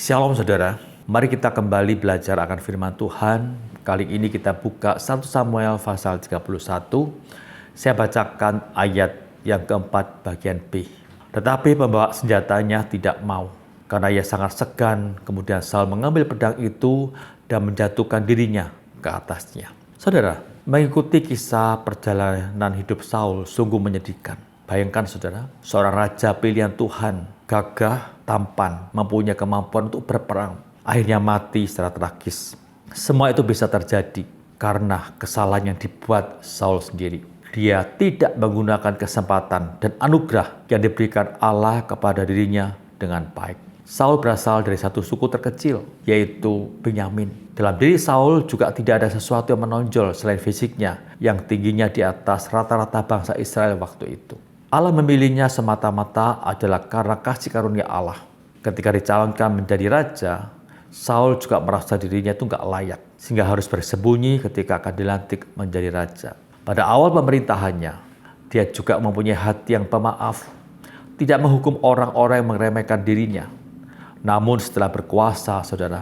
Shalom saudara, mari kita kembali belajar akan firman Tuhan. Kali ini kita buka 1 Samuel pasal 31. Saya bacakan ayat yang keempat bagian B. Tetapi pembawa senjatanya tidak mau, karena ia sangat segan. Kemudian Saul mengambil pedang itu dan menjatuhkan dirinya ke atasnya. Saudara, mengikuti kisah perjalanan hidup Saul sungguh menyedihkan. Bayangkan saudara, seorang raja pilihan Tuhan, gagah, tampan, mempunyai kemampuan untuk berperang, akhirnya mati secara tragis. Semua itu bisa terjadi karena kesalahan yang dibuat Saul sendiri. Dia tidak menggunakan kesempatan dan anugerah yang diberikan Allah kepada dirinya dengan baik. Saul berasal dari satu suku terkecil, yaitu Benyamin. Dalam diri Saul juga tidak ada sesuatu yang menonjol selain fisiknya yang tingginya di atas rata-rata bangsa Israel waktu itu. Allah memilihnya semata-mata adalah karena kasih karunia Allah. Ketika dicalonkan menjadi raja, Saul juga merasa dirinya itu nggak layak, sehingga harus bersembunyi ketika akan dilantik menjadi raja. Pada awal pemerintahannya, dia juga mempunyai hati yang pemaaf, tidak menghukum orang-orang yang meremehkan dirinya. Namun setelah berkuasa, saudara,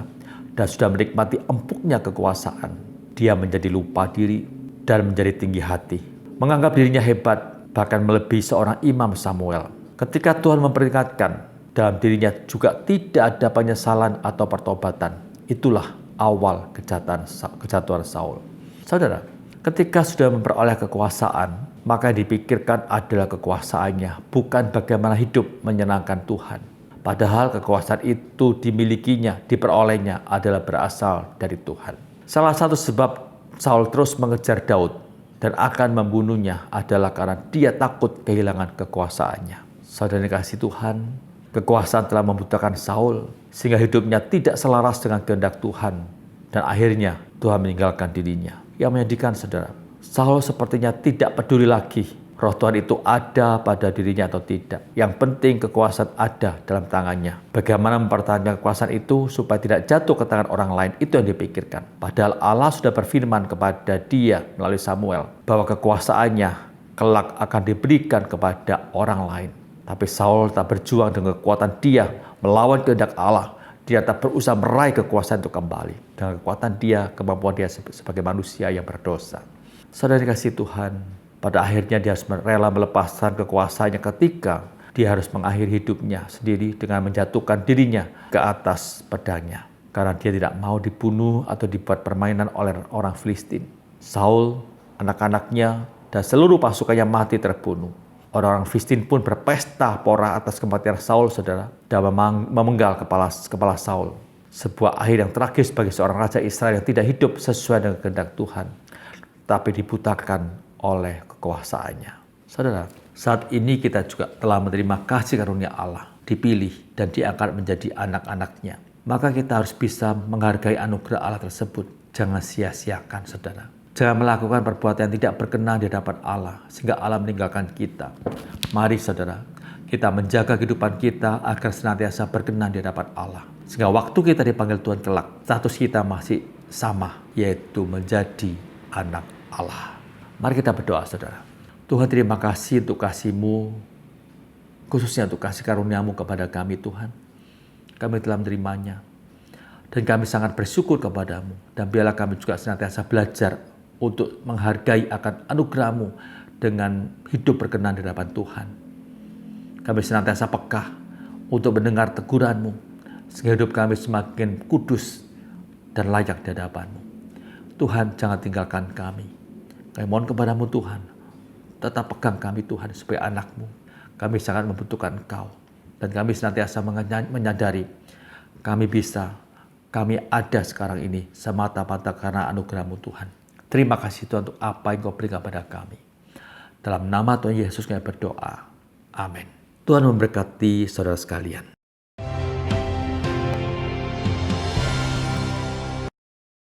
dan sudah menikmati empuknya kekuasaan, dia menjadi lupa diri dan menjadi tinggi hati, menganggap dirinya hebat, bahkan melebihi seorang imam Samuel. Ketika Tuhan memperingatkan, dalam dirinya juga tidak ada penyesalan atau pertobatan. Itulah awal kejatuhan Saul. Saudara, ketika sudah memperoleh kekuasaan, maka yang dipikirkan adalah kekuasaannya, bukan bagaimana hidup menyenangkan Tuhan. Padahal kekuasaan itu dimilikinya, diperolehnya adalah berasal dari Tuhan. Salah satu sebab Saul terus mengejar Daud dan akan membunuhnya adalah karena dia takut kehilangan kekuasaannya. Saudara dikasihi Tuhan, kekuasaan telah membutakan Saul sehingga hidupnya tidak selaras dengan kehendak Tuhan, dan akhirnya Tuhan meninggalkan dirinya. Yang menyedihkan saudara, Saul sepertinya tidak peduli lagi roh Tuhan itu ada pada dirinya atau tidak. Yang penting kekuasaan ada dalam tangannya. Bagaimana mempertahankan kekuasaan itu supaya tidak jatuh ke tangan orang lain, itu yang dipikirkan. Padahal Allah sudah berfirman kepada dia melalui Samuel bahwa kekuasaannya kelak akan diberikan kepada orang lain. Tapi Saul tak berjuang dengan kekuatan dia melawan kehendak Allah. Dia tak berusaha meraih kekuasaan itu kembali dengan kekuatan dia, kemampuan dia sebagai manusia yang berdosa. Saudara dikasihi Tuhan, pada akhirnya dia harus rela melepaskan kekuasaannya ketika dia harus mengakhiri hidupnya sendiri dengan menjatuhkan dirinya ke atas pedangnya. Karena dia tidak mau dibunuh atau dibuat permainan oleh orang Filistin. Saul, anak-anaknya, dan seluruh pasukannya mati terbunuh. Orang-orang Filistin pun berpesta pora atas kematian Saul, saudara, dan memenggal kepala Saul. Sebuah akhir yang tragis bagi seorang raja Israel yang tidak hidup sesuai dengan kehendak Tuhan, tapi dibutakan oleh kekuasaannya. Saudara, saat ini kita juga telah menerima kasih karunia Allah, dipilih dan diangkat menjadi anak-anaknya. Maka kita harus bisa menghargai anugerah Allah tersebut. Jangan sia-siakan saudara. Jangan melakukan perbuatan yang tidak berkenan di hadapan Allah, sehingga Allah meninggalkan kita. Mari saudara, kita menjaga kehidupan kita agar senantiasa berkenan di hadapan Allah. Sehingga waktu kita dipanggil Tuhan kelak, status kita masih sama, yaitu menjadi anak Allah. Mari kita berdoa saudara. Tuhan, terima kasih untuk kasih-Mu, khususnya untuk kasih karunia-Mu kepada kami Tuhan. Kami telah menerimanya. Dan kami sangat bersyukur kepada-Mu. Dan biarlah kami juga senantiasa belajar untuk menghargai akan anugerah-Mu dengan hidup berkenan di hadapan Tuhan. Kami senantiasa peka untuk mendengar teguran-Mu, sehingga hidup kami semakin kudus dan layak di hadapan-Mu. Tuhan, jangan tinggalkan kami. Kami mohon kepada-Mu Tuhan, tetap pegang kami Tuhan sebagai anak-Mu. Kami sangat membutuhkan Engkau. Dan kami senantiasa menyadari kami ada sekarang ini semata-mata karena anugerah-Mu Tuhan. Terima kasih Tuhan untuk apa yang Kau berikan kepada kami. Dalam nama Tuhan Yesus kami berdoa. Amin. Tuhan memberkati saudara sekalian.